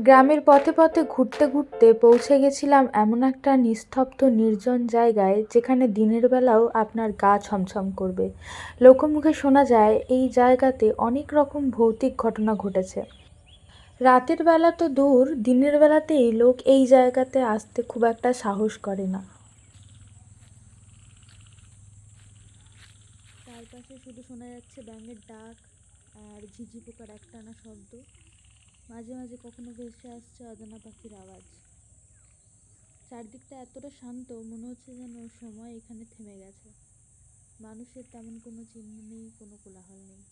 গ্রামের পথে পথে ঘুরতে ঘুরতে পৌঁছে গেছিলাম এমন একটা নিস্তব্ধ নির্জন জায়গায়, যেখানে দিনের বেলাও আপনার গা ছমছম করবে। লোকমুখে শোনা যায় এই জায়গাতে অনেক রকম ভৌতিক ঘটনা ঘটেছে। রাতের বেলা তো দূর, দিনের বেলাতেই লোক এই জায়গাতে আসতে খুব একটা সাহস করে না। চারপাশে শুধু শোনা যাচ্ছে ব্যাঙের ডাক আর ঝিঝি পোকার একটানা শব্দ। মাঝে মাঝে কখনো ভেসে আসছে অজানা পাখির আওয়াজ। চারদিকটা এতটা শান্ত, মনে হচ্ছে যেন সময় এখানে থেমে গেছে। মানুষের তেমন কোনো চিহ্ন নেই, কোনো কোলাহল নেই।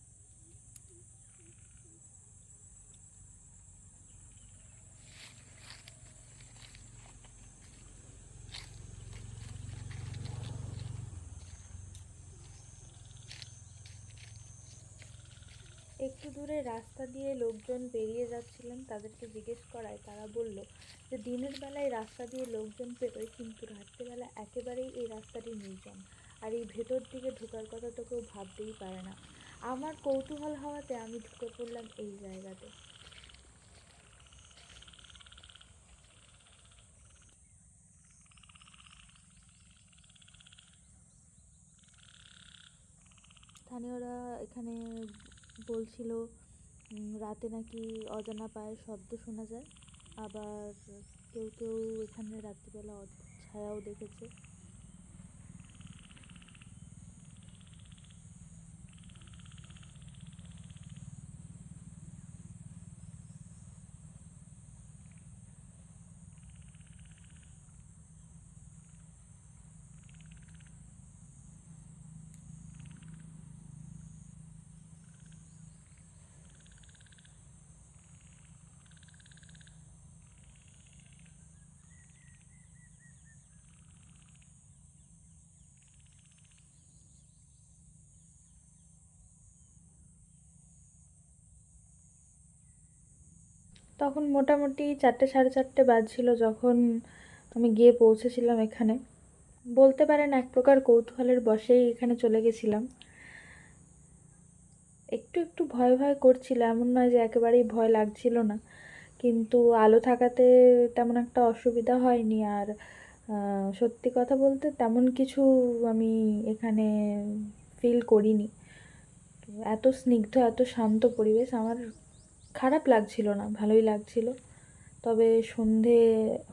একটু দূরে রাস্তা দিয়ে লোকজন পেরিয়ে যাচ্ছিলেন, তাদেরকে জিজ্ঞেস করায় তারা বলল যে দিনের বেলায় রাস্তা দিয়ে লোকজন পেরোয়, কিন্তু রাত্রেবেলা একেবারেই এই রাস্তাটি নির্জন। আর এই ভেতর দিকে ঢোকার কথা তো কেউ ভাবতেই পারে না। আমার কৌতূহল হওয়াতে আমি ঢুকে পড়লাম এই জায়গাতে। স্থানীয়রা এখানে বলছিল রাতে নাকি অজানা পায়ের শব্দ শোনা যায়। আবার কেউ কেউ এখানে রাত্রিবেলা অদ্ভুত ছায়াও দেখেছে। তখন মোটামুটি 4টে সাড়ে 4টে বাজছিল যখন আমি গিয়ে পৌঁছেছিলাম এখানে। বলতে পারেন এক প্রকার কৌতূহলের বশেই এখানে চলে গেছিলাম। একটু একটু ভয় ভয় করছিল, এমন নয় যে একেবারেই ভয় লাগছিল না, কিন্তু আলো থাকাতে তেমন একটা অসুবিধা হয়নি। আর সত্যি কথা বলতে তেমন কিছু আমি এখানে ফিল করিনি। এত স্নিগ্ধ, এত শান্ত পরিবেশ, আমার খারাপ লাগছিল না, ভালোই লাগছিল। তবে সন্ধে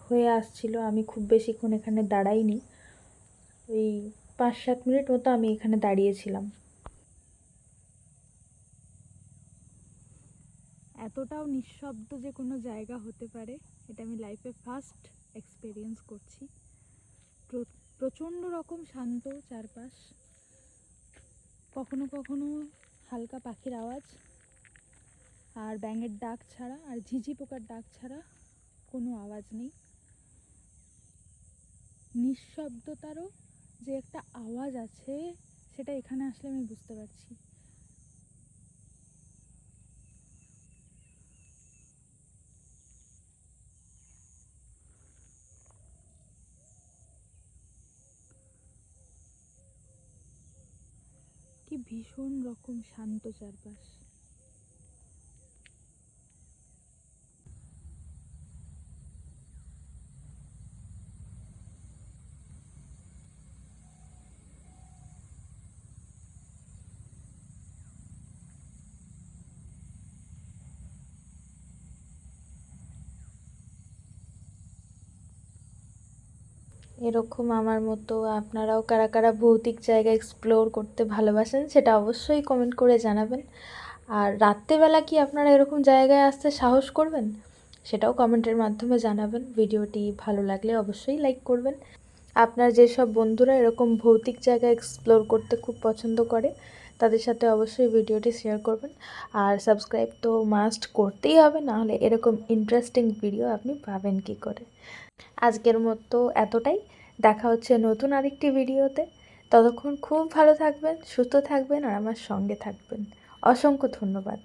হয়ে আসছিল, আমি খুব বেশিক্ষণ এখানে দাঁড়াইনি। ওই 5-7 মিনিট মতো আমি এখানে দাঁড়িয়েছিলাম। এতটাও নিঃশব্দ যে কোনো জায়গা হতে পারে, এটা আমি লাইফে ফার্স্ট এক্সপিরিয়েন্স করছি। প্রচণ্ড রকম শান্ত চারপাশ। কখনো কখনো হালকা পাখির আওয়াজ আর ব্যাঙের ডাক ছাড়া, আর ঝিঝি পোকার ডাক ছাড়া কোনো আওয়াজ নেই। নিঃশব্দতারও যে একটা আওয়াজ আছে, সেটা এখানে আসলে আমি বুঝতে পারছি। কি ভীষণ রকম শান্ত চারপাশ। এরকম আমার মতো আপনারাও কারা কারা ভৌতিক জায়গা এক্সপ্লোর করতে ভালোবাসেন, সেটা অবশ্যই কমেন্ট করে জানাবেন। আর রাত্রেবেলা কি আপনারা এরকম জায়গায় আসতে সাহস করবেন, সেটাও কমেন্টের মাধ্যমে জানাবেন। ভিডিওটি ভালো লাগলে অবশ্যই লাইক করবেন। আপনার যেসব বন্ধুরা এরকম ভৌতিক জায়গা এক্সপ্লোর করতে খুব পছন্দ করে, তাদের সাথে অবশ্যই ভিডিওটি শেয়ার করবেন। আর সাবস্ক্রাইব তো মাস্ট করতেই হবে, নাহলে এরকম ইন্টারেস্টিং ভিডিও আপনি পাবেন কী করে। আজকের মতো এতটাই। দেখা হচ্ছে নতুন আরেকটি ভিডিওতে। ততক্ষণ খুব ভালো থাকবেন, সুস্থ থাকবেন আর আমার সঙ্গে থাকবেন। অসংখ্য ধন্যবাদ।